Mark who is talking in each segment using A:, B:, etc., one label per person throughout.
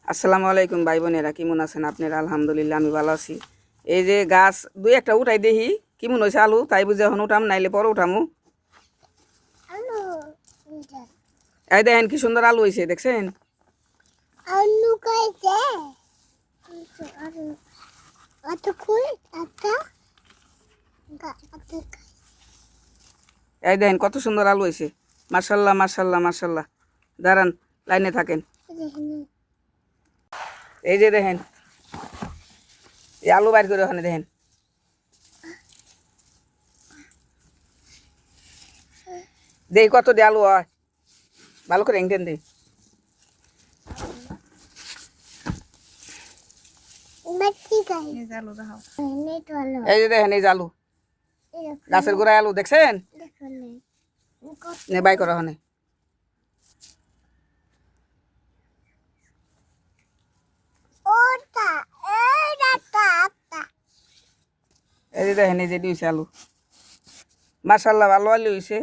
A: আসসালামু আলাইকুম ভাই বোনেরা, কেমন আছেন আপনারা? আলহামদুলিল্লাহ আমি ভালো আছি। এই যে গাছ দুই একটা উঠাই দেখি কেমন হয়েছে আলু, তাই বুঝে এখন উঠাম, নাইলে পরে উঠামু। এই দেখেন কি সুন্দর আলু হয়েছে, দেখছেন? এই দেখেন কত সুন্দর আলু হয়েছে। মাশাল্লাহ মাশাল্লাহ মাশাল্লাহ। দাঁড়ান, লাইনে থাকেন। এই যে দেখেন এই আলু বাইর করে ওখানে দেখেন। দেই কত দিয়ে আলু হয়, ভালো করে এঁটেন দে। এই যে দেখেন এই যে আলু, গাছের গোড়ায় আলু দেখছেন? নে বাই করা ওখানে। এই যে দেখেন এই যে দিয়েছে আলু, মাশাল্লাহ ভালো আলু হয়েছে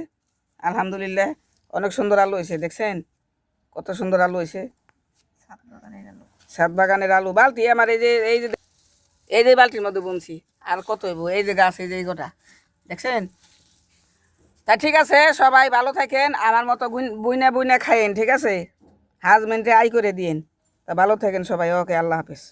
A: আলহামদুলিল্লাহ। অনেক সুন্দর আলু হয়েছে, দেখছেন কত সুন্দর আলু হয়েছে। সাত বাগানের আলু বালতি আমার এই যে বালতির মধ্যে বুনছি। আর কত হইব, এই যে গাছ, এই যে গোটা দেখছেন। তা ঠিক আছে, সবাই ভালো থাকেন, আমার মতো বুইনা বুইনা খাইন, ঠিক আছে? হাজবেন্ডে আই করে দিন। তা ভালো থাকেন সবাই, ওকে, আল্লাহ হাফেজ।